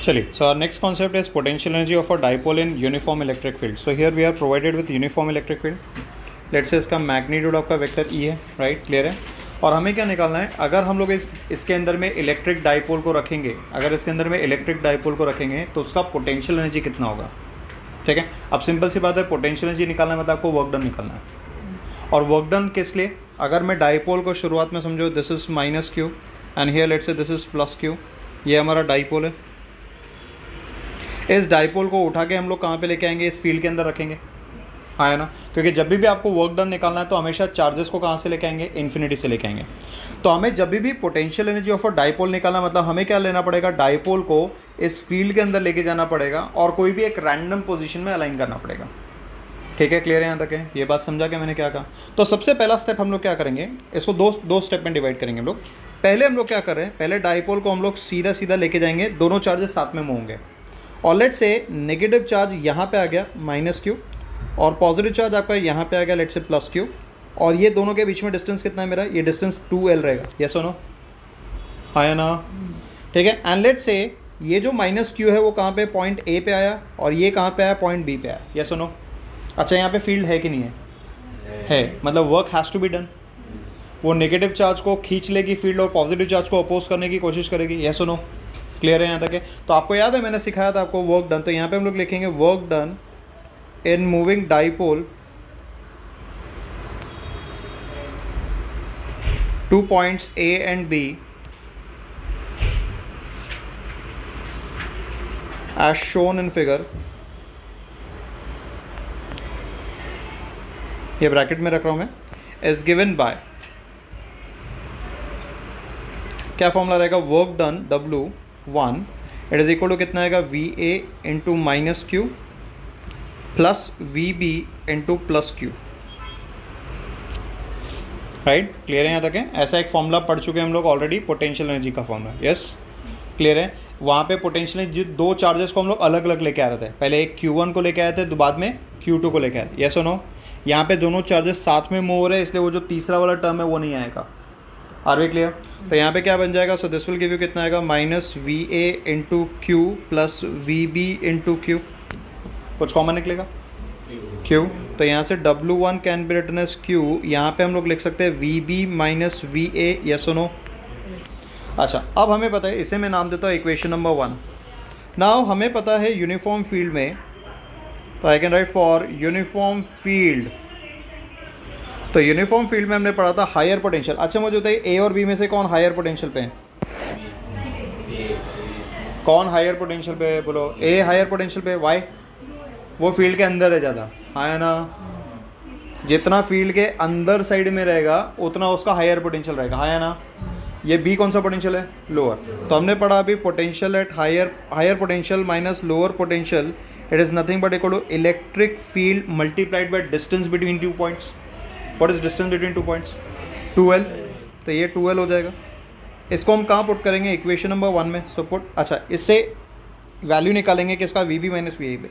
चलिए, so our next concept is potential energy of a dipole in uniform electric field. So here we are provided with uniform electric field. Let's say इसका magnitude आपका vector E है, right, clear है। और हमें क्या निकालना है, अगर हम लोग इसके अंदर में इलेक्ट्रिक डाइपोल को रखेंगे, अगर इसके अंदर में इलेक्ट्रिक डाइपोल को रखेंगे तो उसका पोटेंशियल एनर्जी कितना होगा, ठीक है। अब सिंपल सी बात है, पोटेंशियल एनर्जी निकालना है मतलब आपको वर्क डन निकालना है। और वर्क डन किस लिए, अगर मैं डाइपोल को शुरुआत में समझो this is minus Q and here let's say this is plus Q, ये हमारा डाइपोल है। इस डाइपोल को उठा के हम लोग कहाँ पे लेके आएंगे, इस फील्ड के अंदर रखेंगे, हाँ है ना, क्योंकि जब भी आपको वर्क डन निकालना है तो हमेशा चार्जेस को कहाँ से लेके आएंगे, इन्फिनिटी से लेके आएंगे। तो हमें जब भी potential energy of a dipole निकालना मतलब हमें क्या लेना पड़ेगा, डाइपोल को इस फील्ड के अंदर लेके जाना पड़ेगा और कोई भी एक रैंडम पोजीशन में अलाइन करना पड़ेगा, ठीक है, क्लियर है यहाँ तक है, ये बात समझा के मैंने क्या कहा। तो सबसे पहला स्टेप हम लोग क्या करेंगे, इसको दो स्टेप में डिवाइड करेंगे हम लोग। पहले हम लोग क्या कर रहे हैं, पहले डाइपोल को हम लोग सीधा सीधा लेके जाएंगे, दोनों चार्जेस साथ में मूव होंगे। और लेट से नेगेटिव चार्ज यहाँ पे आ गया माइनस क्यू और पॉजिटिव चार्ज आपका यहाँ पे आ गया लेट से प्लस क्यू, और ये दोनों के बीच में डिस्टेंस कितना है मेरा, ये डिस्टेंस 2L रहेगा, यस और नो, हाँ या ना, ठीक है। एंड लेट से ये जो माइनस क्यू है वो कहाँ पे, पॉइंट ए पे आया और ये कहाँ पे आया, पॉइंट बी पे आया, यस और नो। अच्छा, यहाँ पे फील्ड है कि नहीं है, मतलब work has to be done. वो नेगेटिव चार्ज को खींच लेगी फील्ड और पॉजिटिव चार्ज को अपोज करने की कोशिश करेगी, यस और नो, क्लियर है यहाँ तक है। तो आपको याद है मैंने सिखाया था आपको वर्क डन, तो यहाँ पे हम लोग लिखेंगे work done in moving dipole to points A and B as shown in figure, ये ब्रैकेट में रख रहा हूँ मैं, is given by, क्या फॉर्मूला रहेगा, work done W1 it is equal to कितना आएगा, VA into minus q plus VB into plus q, right, clear है यहाँ तक है। ऐसा एक फॉर्मूला पढ़ चुके हैं हम लोग ऑलरेडी, पोटेंशियल एनर्जी का फॉर्मूला, यस, क्लियर है। वहाँ पे पोटेंशियल एनर्जी दो चार्जेस को हम लोग अलग अलग लेके आ रहे थे, पहले एक Q1 को लेके आए थे, तो बाद में Q2 को लेके आए, यस और नो। यहाँ पे दोनों चार्जेस साथ में मूव हो रहे हैं, इसलिए वो जो तीसरा वाला टर्म है वो नहीं आएगा, आर वी क्लियर। तो यहाँ पे क्या बन जाएगा, so this will give you कितना आएगा, minus VA into q plus VB into q, कुछ कॉमन निकलेगा Q, तो यहाँ से W1 can be written as Q, यहाँ पे हम लोग लिख सकते हैं VB माइनस VA, यस और नो। अच्छा, अब हमें पता है, इसे मैं नाम देता हूँ इक्वेशन नंबर 1। नाउ हमें पता है यूनिफॉर्म फील्ड में, तो I can write for uniform field, तो यूनिफॉर्म फील्ड में हमने पढ़ा था हायर पोटेंशियल। अच्छा मुझे बताइए A और B में से कौन हायर पोटेंशियल पे है, कौन हायर पोटेंशियल पे है, बोलो A हायर पोटेंशियल पे, वाई, वो फील्ड के अंदर है ज़्यादा, हाँ ना, जितना फील्ड के अंदर साइड में रहेगा उतना उसका हायर पोटेंशियल रहेगा, हाँ या ना। ये B कौन सा पोटेंशियल है, लोअर। तो हमने पढ़ा अभी potential at higher potential minus lower potential, it is nothing but equal to electric field multiplied by distance between 2 points. What is distance between 2 points, 2L, तो ये 2L हो जाएगा। इसको हम कहाँ पुट करेंगे, इक्वेशन नंबर 1 में, सो पुट, अच्छा इससे वैल्यू निकालेंगे किसका, VB माइनस VA पे,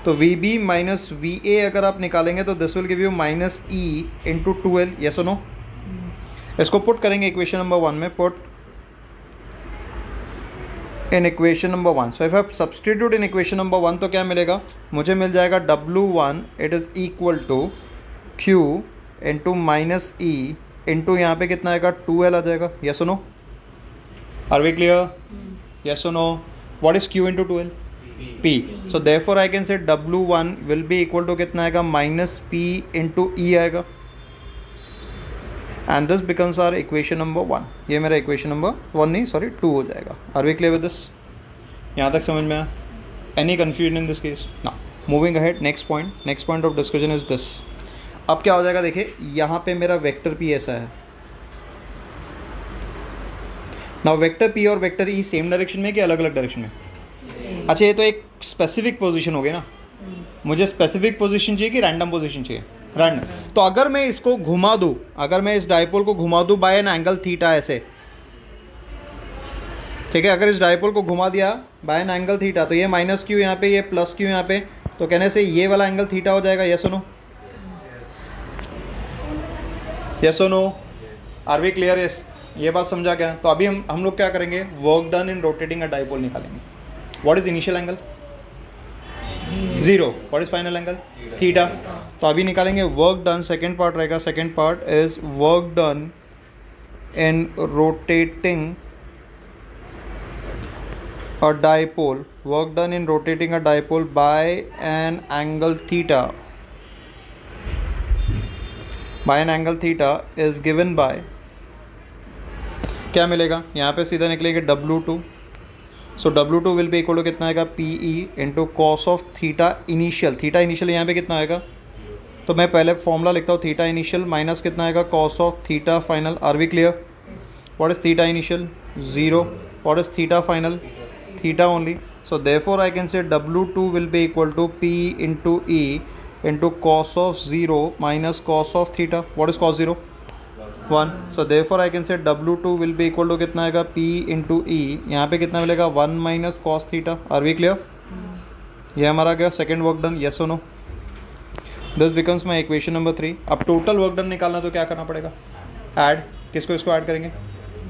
तो VB माइनस VA अगर आप निकालेंगे तो this will give you minus E into 2L, yes और नो। इसको पुट करेंगे इक्वेशन नंबर 1 में, put in equation number 1। So if I substitute in equation number 1 तो क्या मिलेगा, मुझे मिल जाएगा W1 it is equal to Q into minus E into यहाँ पे कितना आएगा, 2L आ जाएगा, यस और no, are we clear, yes और no. What is Q into 2L, P, so therefore I can say W1 will be equal to कितना आएगा, माइनस P इंटू E आएगा, and this becomes our equation number 1। ये मेरा equation number 1 नहीं, sorry 2 हो जाएगा, are we clear with this, यहाँ तक समझ में आया, any confusion in this case ना। Moving ahead, next point of discussion is this. अब क्या हो जाएगा, देखिए यहाँ पे मेरा वेक्टर P ऐसा है, नाउ वेक्टर P और वेक्टर E सेम डायरेक्शन में कि अलग अलग डायरेक्शन में, अच्छा ये तो एक स्पेसिफिक पोजीशन हो गई ना, मुझे स्पेसिफिक पोजीशन चाहिए कि रैंडम पोजीशन चाहिए, रैंडम। तो अगर मैं इसको घुमा दूँ, अगर मैं इस डाइपोल को घुमा दूँ बाय एन एंगल थीटा ऐसे, ठीक है, अगर इस डाइपोल को घुमा दिया बाय एन एंगल थीटा, तो ये माइनस क्यू यहाँ पे, ये प्लस क्यू यहाँ पे, तो कहने से ये वाला एंगल थीटा हो जाएगा, यस और नो, यस और no, are we clear, yes, ये बात समझा क्या। तो अभी हम लोग क्या करेंगे, work done in rotating a dipole निकालेंगे। What is initial angle? 0. What is final angle? Theta. तो अभी निकालेंगे वर्क डन. सेकेंड पार्ट रहेगा. Second part is work done in rotating a dipole, work done in rotating a dipole by an angle theta, is given by, क्या मिलेगा यहाँ पे? सीधा निकलेगा W2. So W2 will be equal to कितना आएगा? PE into cos of theta initial. Theta initial यहाँ पे कितना आएगा? तो मैं पहले फॉर्मूला लिखता हूँ. थीटा इनिशियल माइनस कितना आएगा? Cos of theta final. Are we clear? What is theta initial? 0. What is theta final? Theta only. So therefore I can say W2 will be equal to P into E into cos of 0 minus cos of theta. What is cos 0? 1. So therefore I can say W2 will be equal to कितना आएगा? P into E. यहाँ पे कितना मिलेगा? 1 minus cos theta. Are we clear? ये हमारा गया second work done. Yes or no? This becomes my equation number 3. अब टोटल वर्क डन निकालना तो क्या करना पड़ेगा? ऐड. किसको इसको ऐड करेंगे?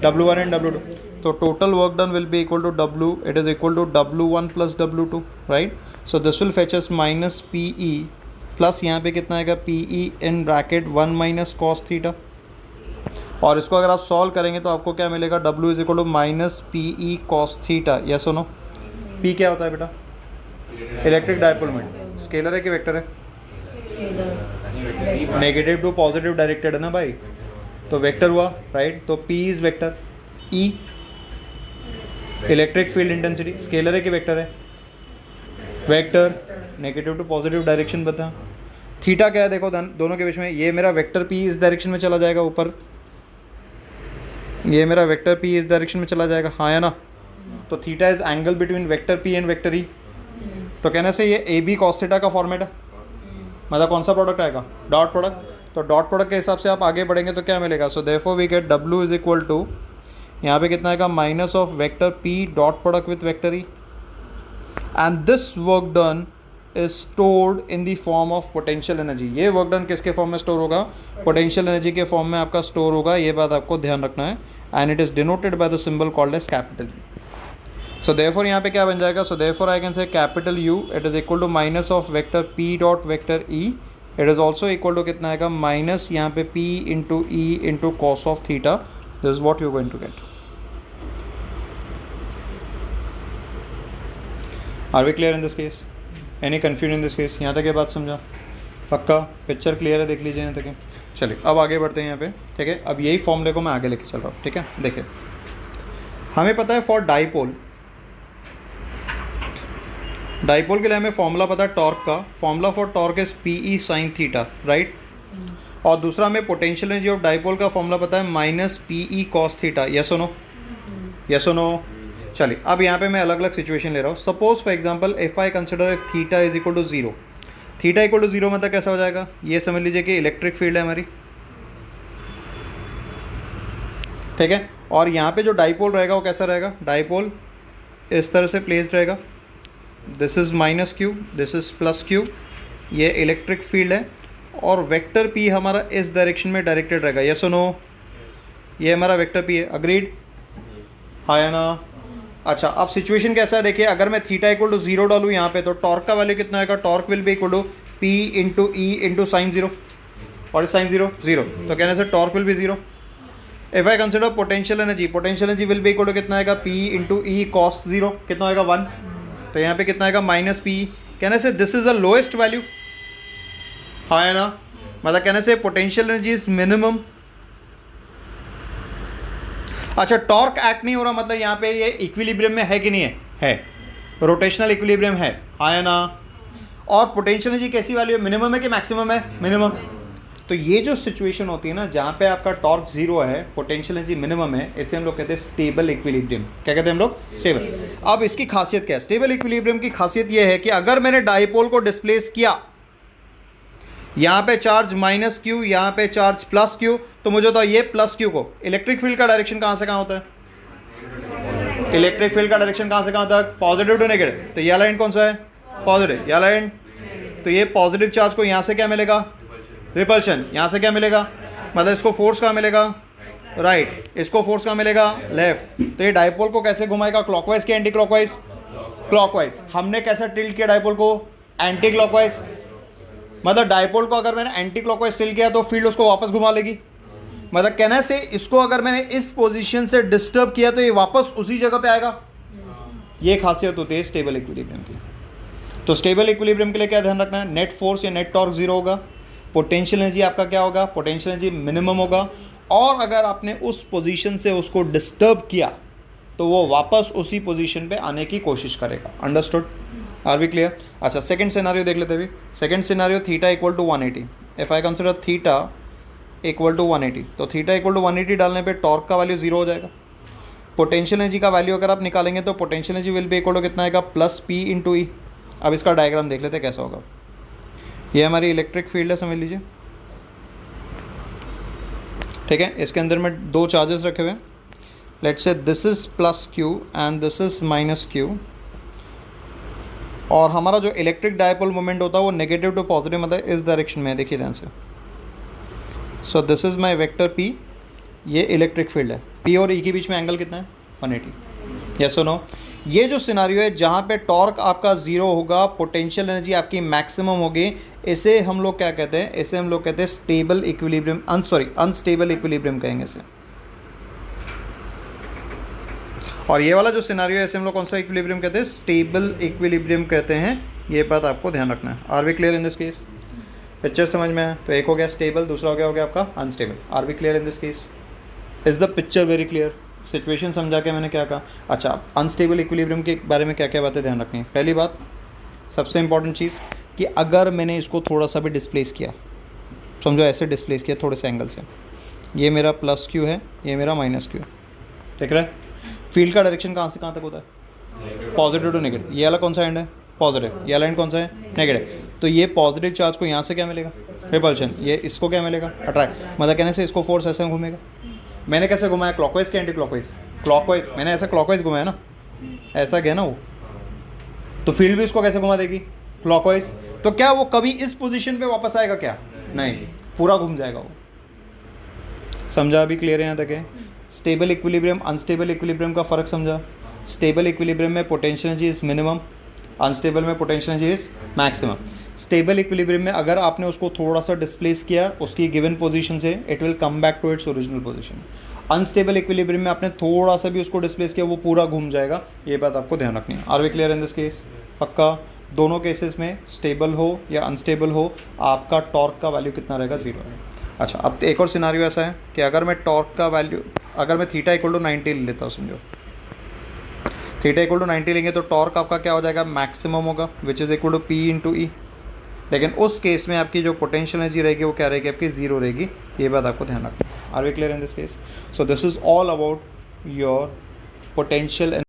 W1 and W2. तो total work done will be equal to W, it is equal to W1 plus W2, right. So this will fetch us minus PE plus यहाँ पे कितना आएगा? PE in bracket 1 minus cos theta. और इसको अगर आप solve करेंगे तो आपको क्या मिलेगा? W is equal to minus PE cos theta. Yes और नो? P क्या होता है बेटा? Electric dipole moment. स्केलर है कि वेक्टर है? नेगेटिव टू पॉजिटिव डायरेक्टेड है ना भाई, तो वेक्टर हुआ, राइट. तो P is vector. E electric field intensity. Scalar है कि वेक्टर है? Vector. Negative to positive direction बता. थीटा क्या है? देखो दोनों के बीच में ये मेरा वेक्टर P इस डायरेक्शन में चला जाएगा ऊपर, ये मेरा वेक्टर P इस डायरेक्शन में चला जाएगा. हाँ या ना? तो थीटा is angle between vector P and vector E. तो कहने से ये AB cos थीटा का फॉर्मेट है. मतलब कौन सा प्रोडक्ट आएगा? Dot product. तो डॉट प्रोडक्ट के हिसाब से आप आगे बढ़ेंगे तो क्या मिलेगा? So therefore we get W is equal to, यहाँ पे कितना आएगा? Minus of vector P dot product with vector E. And this work done is stored in the form of potential energy. ये वर्क डन किसके form में store होगा? Potential energy के form में आपका स्टोर होगा. ये बात आपको ध्यान रखना है. And it is denoted by the symbol called as capital. So therefore यहाँ पे क्या बन जाएगा? So therefore I can say capital U it is equal to minus of vector P dot vector E. It is also equal to कितना आएगा? Minus यहाँ पे P into E into cos of theta. This is what you going to get. Are we clear in this case? Any confusion in this case? यहाँ तक ये बात समझा? पक्का? पिक्चर क्लियर है? देख लीजिए यहाँ तक. चलिए अब आगे बढ़ते हैं यहाँ पे. ठीक है, अब यही फॉर्मूले को मैं आगे लेके चल रहा हूँ. ठीक है, देखिए हमें पता है फॉर डाइपोल के लिए हमें फॉर्मूला पता है टॉर्क का. Formula for torque is PE sine theta, right. और दूसरा हमें पोटेंशियल एनर्जी ऑफ डाइपोल का फॉर्मूला पता है minus PE cos theta. Yes और नो? यस और नो? चलिए अब यहाँ पे मैं अलग अलग सिचुएशन ले रहा हूँ. Suppose for example if I consider if theta is equal to 0. Theta equal to 0 मतलब कैसा हो जाएगा? ये समझ लीजिए कि इलेक्ट्रिक फील्ड है हमारी. ठीक है, और यहाँ पे जो डाइपोल रहेगा वो कैसा रहेगा? डाइपोल इस तरह से प्लेस्ड रहेगा. This is minus Q, this is plus Q. ये इलेक्ट्रिक फील्ड है और वेक्टर P हमारा इस डायरेक्शन में डायरेक्टेड रहेगा. यस और नो? ये हमारा वेक्टर P है. अग्रीड? हाँ या ना? अच्छा, अब सिचुएशन कैसा है देखिए. अगर मैं थीटा इक्वल टू 0 डालूँ यहाँ पे तो टॉर्क का वैल्यू कितना आएगा? Torque will be equal to P into E into sine 0. और साइन 0 0, तो कहने से torque will be 0. If I consider potential energy will be equal to कितना आएगा? P into E cos 0. कितना आएगा? 1. तो यहाँ पे कितना आएगा? Minus PE. कहने से this is the lowest value. हाँ है ना? मतलब कहने से पोटेंशियल एनर्जी इज मिनिमम. अच्छा, टॉर्क एक्ट नहीं हो रहा मतलब यहाँ पे ये इक्विलिब्रियम में है कि नहीं है? है. रोटेशनल इक्विलिब्रियम है. हाँ है ना? और पोटेंशियल एनर्जी कैसी वैल्यू है? मिनिमम है कि मैक्सिमम है? मिनिमम. तो ये जो सिचुएशन होती है ना जहाँ पे आपका टॉर्क 0 है, पोटेंशियल एनर्जी मिनिमम है, इसे हम लोग कहते हैं स्टेबल इक्विलिब्रियम. क्या कहते हैं हम लोग? स्टेबल. अब इसकी खासियत क्या है? स्टेबल इक्विलिब्रियम की खासियत ये है कि अगर मैंने डाइपोल को डिस्प्लेस किया, यहाँ पे चार्ज माइनस Q, यहाँ पे चार्ज प्लस Q, तो मुझे तो ये प्लस Q को इलेक्ट्रिक फील्ड का डायरेक्शन कहाँ से कहाँ होता है? इलेक्ट्रिक फील्ड का डायरेक्शन कहाँ से कहाँ होता है? Positive to negative. तो ये लाइन कौन सा है? पॉजिटिव. ये लाइन, तो ये पॉजिटिव चार्ज को यहाँ से क्या मिलेगा? रिपल्शन. यहाँ से क्या मिलेगा? मतलब इसको फोर्स कहाँ मिलेगा? राइट. इसको फोर्स कहाँ मिलेगा? लेफ्ट. तो ये डाइपोल को कैसे घुमाएगा? क्लॉकवाइज कि एंटी क्लॉकवाइज? क्लॉकवाइज। हमने कैसा टिल्ट किया डायपोल को? Anti clockwise. मतलब डायपोल को अगर मैंने एंटी क्लॉकवाइज टिल्ट किया तो फील्ड उसको वापस घुमा लेगी। मतलब कहने से इसको अगर मैंने इस पोजीशन से डिस्टर्ब किया तो ये वापस उसी जगह पे आएगा। ये खासियत होती है स्टेबल इक्विलिब्रियम की। तो स्टेबल इक्विलिब्रियम के लिए क्या ध्यान रखना है? नेट फोर्स या नेट टॉर्क जीरो होगा, पोटेंशियल एनर्जी आपका क्या होगा? पोटेंशियल एनर्जी मिनिमम होगा, और अगर आपने उस पोजीशन से उसको डिस्टर्ब किया तो वो वापस उसी पोजीशन पे आने की कोशिश करेगा। अंडरस्टूड? Are we clear? अच्छा, सेकंड सिनेरियो देख लेते हैं। Second scenario theta equal to 180। If I consider theta equal to 180, तो थीटा इक्वल टू 180 डालने पे टॉर्क का वैल्यू जीरो हो जाएगा। पोटेंशियल एनर्जी का वैल्यू अगर आप निकालेंगे तो potential energy will be equal to कितना आएगा? Plus P into E. अब इसका डायग्राम देख लेते हैं कैसा होगा। ये हमारी इलेक्ट्रिक फील्ड है, समझ लीजिए, ठीक है। इसके अंदर में दो चार्जेस रखे हुए हैं। Let's say this is plus Q and this is minus Q, और हमारा जो इलेक्ट्रिक डायपोल मोमेंट होता है वो नेगेटिव टू पॉजिटिव, मतलब इस डायरेक्शन में है। देखिए ध्यान से। सो this is my vector P, ये इलेक्ट्रिक फील्ड है। पी और ई के बीच में एंगल कितना है? 180। यस और नो? ये जो सिनारियो है जहाँ पे टॉर्क आपका जीरो होगा, पोटेंशियल एनर्जी आपकी मैक्सिमम होगी, इसे हम लोग क्या कहते हैं? इसे हम लोग कहते हैं स्टेबल इक्विलिब्रियम, अनस्टेबल इक्विलिब्रियम कहेंगे इसे। और ये वाला जो सिनारियो है इसे हम लोग कौन सा इक्विलिब्रियम कहते हैं? स्टेबल इक्विलिब्रियम कहते हैं। ये बात आपको ध्यान रखना है। Are we clear in this case? Picture समझ में आया? तो एक हो गया स्टेबल, दूसरा हो गया आपका unstable. Are we clear in this case? Is the picture very clear? Situation समझा के मैंने क्या कहा? अच्छा, अनस्टेबल इक्विलिब्रियम के बारे में क्या क्या बातें ध्यान रखनी है? पहली बात, सबसे इंपॉर्टेंट चीज़, कि अगर मैंने इसको थोड़ा सा भी डिस्प्लेस किया, समझो ऐसे डिस्प्लेस किया थोड़े से एंगल से, ये मेरा प्लस क्यू है, ये मेरा माइनस क्यू है, देख रहे हैं? फील्ड का डायरेक्शन कहाँ से कहाँ तक होता है? Positive to negative. ये वाला कौन सा एंड है? पॉजिटिव। ये वाला एंड कौन सा है? नेगेटिव। तो ये पॉजिटिव चार्ज को यहाँ से क्या मिलेगा? रिपल्शन। ये इसको क्या मिलेगा? अट्रैक्ट। मतलब कहने से इसको फोर्स ऐसे घूमेगा। मैंने कैसे घुमाया? क्लॉकवाइज के एंटी क्लॉकवाइज? क्लॉकवाइज। मैंने ऐसा क्लॉकवाइज घुमाया ना, ऐसा गया ना वो, तो फील्ड भी इसको कैसे घुमा देगी? क्लॉकवाइज। तो क्या वो कभी इस पोजीशन पे वापस आएगा? क्या नहीं, पूरा घूम जाएगा वो। समझा? अभी क्लियर है यहाँ तक है? स्टेबल इक्विलिब्रियम अनस्टेबल इक्विलिब्रियम का फ़र्क समझा? स्टेबल इक्विलिब्रियम में potential energy is minimum, unstable में potential energy is maximum. Stable equilibrium में अगर आपने उसको थोड़ा सा डिस्प्लेस किया उसकी गिवन पोजीशन से, it will come back to its original position. Unstable equilibrium में आपने थोड़ा सा भी उसको डिस्प्लेस किया वो पूरा घूम जाएगा। ये बात आपको ध्यान रखनी है। Are we clear in this case? पक्का? दोनों केसेस में स्टेबल हो या अनस्टेबल हो, आपका टॉर्क का वैल्यू कितना रहेगा? जीरो है। अच्छा, अब एक और सिनारियो ऐसा है कि अगर मैं टॉर्क का वैल्यू, अगर मैं थीटा इक्वल टू 90 ले लेता हूँ, समझो थीटा इक्वल टू 90 लेंगे तो टॉर्क आपका क्या हो जाएगा? मैक्सिमम होगा, which is equal to P into E. लेकिन उस केस में आपकी जो पोटेंशियल एनर्जी रहेगी वो क्या रहेगी? आपकी जीरो रहेगी। ये बात आपको ध्यान रखना है। Are we clear in this case? So this is all about your potential